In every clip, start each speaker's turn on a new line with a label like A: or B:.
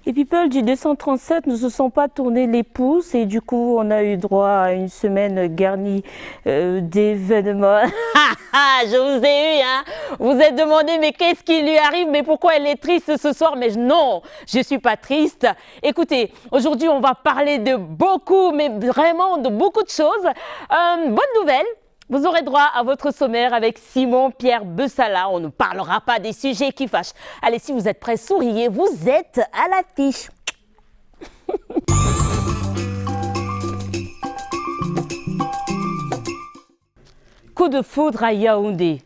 A: Les people du 237 ne se sont pas tournés les pouces et du coup on a eu droit à une semaine garnie d'événements. Je vous ai eu, hein. Vous êtes demandé mais qu'est-ce qui lui arrive, mais pourquoi elle est triste ce soir? Mais non, je ne suis pas triste. Écoutez, aujourd'hui on va parler de beaucoup, mais vraiment de beaucoup de choses. Bonne nouvelle. Vous aurez droit à votre sommaire avec Simon-Pierre Bessala. On ne parlera pas des sujets qui fâchent. Allez, si vous êtes prêts, souriez, vous êtes à l'affiche. Coup de foudre à Yaoundé.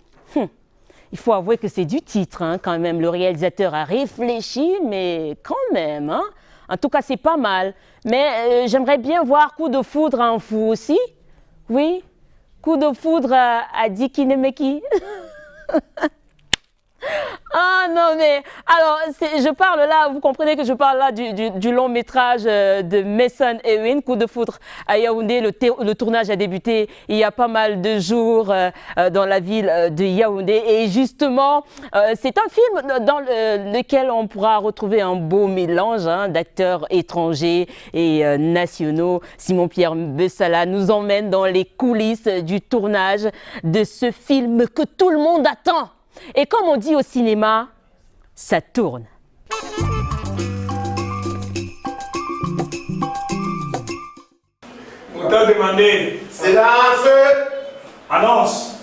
A: Il faut avouer que c'est du titre, hein, quand même. Le réalisateur a réfléchi, mais quand même. Hein. En tout cas, c'est pas mal. Mais j'aimerais bien voir Coup de foudre à Mfou aussi. Oui. Coup de foudre à Dikinemeki. Ah non mais, alors je parle là, vous comprenez que je parle là du long métrage de Mason Ewin, Coup de foudre à Yaoundé. Le tournage a débuté il y a pas mal de jours dans la ville de Yaoundé. Et justement, c'est un film dans lequel on pourra retrouver un beau mélange d'acteurs étrangers et nationaux. Simon-Pierre Bessala nous emmène dans les coulisses du tournage de ce film que tout le monde attend. Et comme on dit au cinéma, ça tourne.
B: On t'a demandé.
C: Silence.
B: Annonce.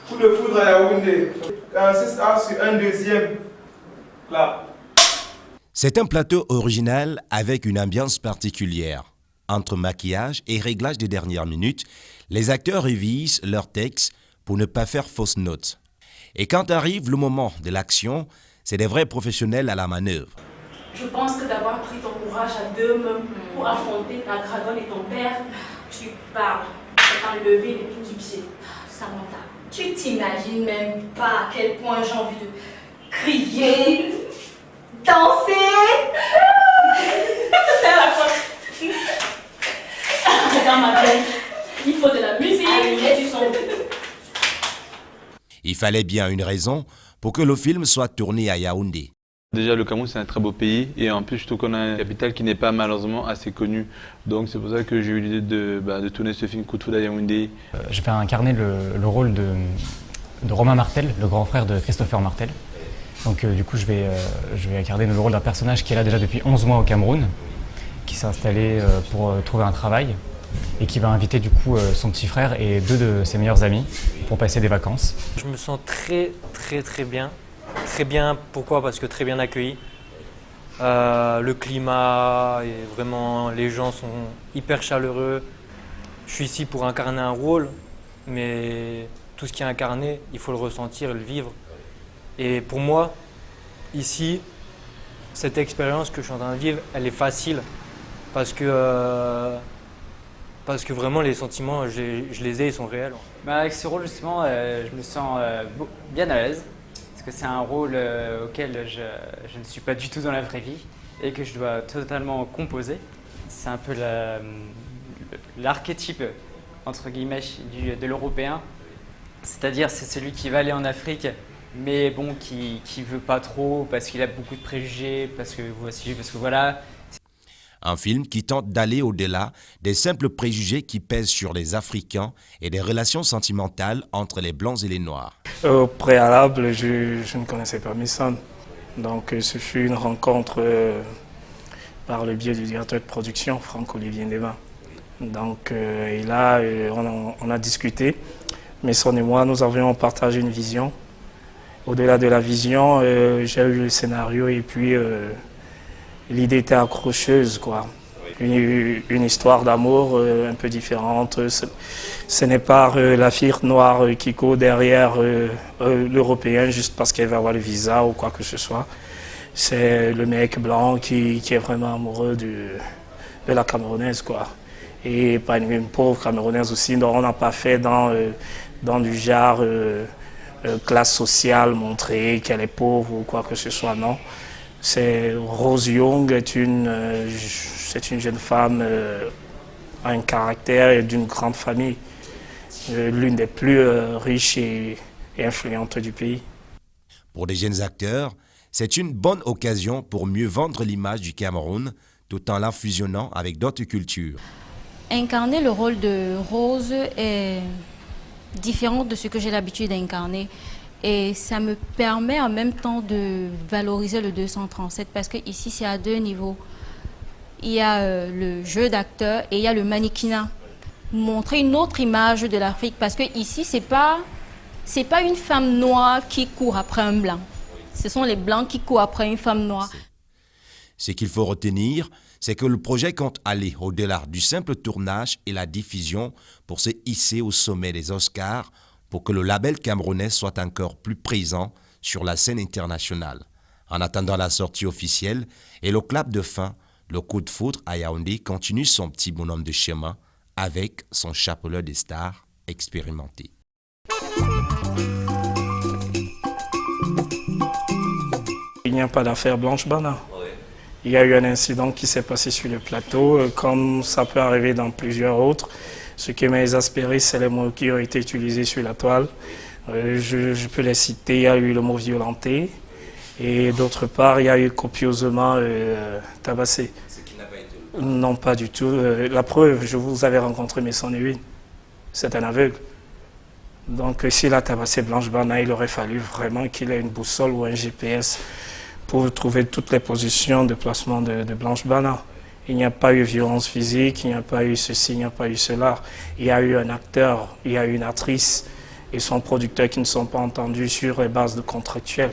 C: Coup de foudre à Yaoundé. Insiste sur un deuxième. Là.
D: C'est un plateau original avec une ambiance particulière. Entre maquillage et réglage des dernières minutes, les acteurs révisent leurs textes pour ne pas faire fausse note. Et quand arrive le moment de l'action, c'est des vrais professionnels à la manœuvre.
E: Je pense que d'avoir pris ton courage à deux mains pour affronter ta dragonne et ton père, tu parles, c'est enlever l'épine du pied. Samantha, tu t'imagines même pas à quel point j'ai envie de crier, danser. Dans ma tête, il faut de la musique et du son.
D: Il fallait bien une raison pour que le film soit tourné à Yaoundé.
F: Déjà, le Cameroun, c'est un très beau pays et en plus, je trouve qu'on a une capitale qui n'est pas malheureusement assez connue. Donc, c'est pour ça que j'ai eu l'idée de tourner ce film Coup de foudre à Yaoundé.
G: Je vais incarner le rôle de Romain Martel, le grand frère de Christopher Martel. Donc, du coup, je vais incarner le rôle d'un personnage qui est là déjà depuis 11 mois au Cameroun, qui s'est installé pour trouver un travail et qui va inviter du coup son petit frère et deux de ses meilleurs amis pour passer des vacances.
H: Je me sens très bien. Très bien, pourquoi? Parce que très bien accueilli. Le climat, et vraiment les gens sont hyper chaleureux. Je suis ici pour incarner un rôle, mais tout ce qui est incarné, il faut le ressentir, le vivre. Et pour moi, ici, cette expérience que je suis en train de vivre, elle est facile parce que vraiment les sentiments, je les ai, ils sont réels.
I: Avec ce rôle justement, je me sens bien à l'aise parce que c'est un rôle auquel je ne suis pas du tout dans la vraie vie et que je dois totalement composer. C'est un peu l'archétype entre guillemets de l'Européen, c'est-à-dire c'est celui qui va aller en Afrique mais bon qui veut pas trop parce qu'il a beaucoup de préjugés, parce que voilà.
D: Un film qui tente d'aller au-delà des simples préjugés qui pèsent sur les Africains et des relations sentimentales entre les Blancs et les Noirs.
J: Au préalable, je ne connaissais pas Mason. Donc ce fut une rencontre par le biais du directeur de production, Franck-Olivier Ndeba. Donc et là, on a discuté. Mason et moi, nous avions partagé une vision. Au-delà de la vision, j'ai eu le scénario et puis l'idée était accrocheuse, quoi. Une histoire d'amour un peu différente. Ce n'est pas la fille noire qui court derrière l'Européen juste parce qu'elle va avoir le visa ou quoi que ce soit. C'est le mec blanc qui est vraiment amoureux de la Camerounaise, quoi. Et pas une pauvre Camerounaise aussi. Donc on n'a pas fait dans du genre classe sociale, montrer qu'elle est pauvre ou quoi que ce soit, non. Rose Young c'est une jeune femme à un caractère et d'une grande famille, l'une des plus riches et influentes du pays.
D: Pour des jeunes acteurs, C'est une bonne occasion pour mieux vendre l'image du Cameroun tout en la fusionnant avec d'autres cultures.
E: Incarner le rôle de Rose est différent de ce que j'ai l'habitude d'incarner. Et ça me permet en même temps de valoriser le 237 parce que ici c'est à deux niveaux. Il y a le jeu d'acteur et il y a le mannequinat. Montrer une autre image de l'Afrique parce que ici c'est pas une femme noire qui court après un blanc. Ce sont les blancs qui courent après une femme noire.
D: Ce qu'il faut retenir, c'est que le projet compte aller au-delà du simple tournage et la diffusion pour se hisser au sommet des Oscars pour que le label camerounais soit encore plus présent sur la scène internationale. En attendant la sortie officielle et le clap de fin, le coup de foudre à Yaoundé continue son petit bonhomme de chemin avec son chapelet des stars expérimenté.
J: Il n'y a pas d'affaire Blanche Bana. Il y a eu un incident qui s'est passé sur le plateau, comme ça peut arriver dans plusieurs autres. Ce qui m'a exaspéré, c'est les mots qui ont été utilisés sur la toile. Je peux les citer, il y a eu le mot violenté. Et d'autre part, il y a eu copiosement tabassé.
D: Ce qui n'a pas été...
J: Non, pas du tout. La preuve, je vous avais rencontré Messon Ewin. C'est un aveugle. Donc s'il a tabassé Blanche Bana, il aurait fallu vraiment qu'il ait une boussole ou un GPS pour trouver toutes les positions de placement de Blanche Bana. Il n'y a pas eu violence physique, il n'y a pas eu ceci, il n'y a pas eu cela. Il y a eu un acteur, il y a eu une actrice et son producteur qui ne sont pas entendus sur les bases de contractuelles.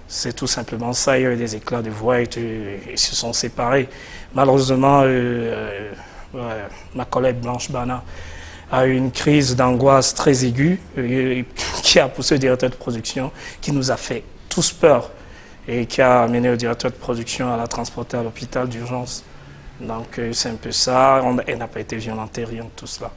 J: C'est tout simplement ça. Il y a eu des éclats de voix et ils se sont séparés. Malheureusement, ma collègue Blanche Bana a eu une crise d'angoisse très aiguë qui a poussé le directeur de production, qui nous a fait tous peur et qui a amené le directeur de production à la transporter à l'hôpital d'urgence. Donc c'est un peu ça, elle n'a pas été violentée, rien de tout cela.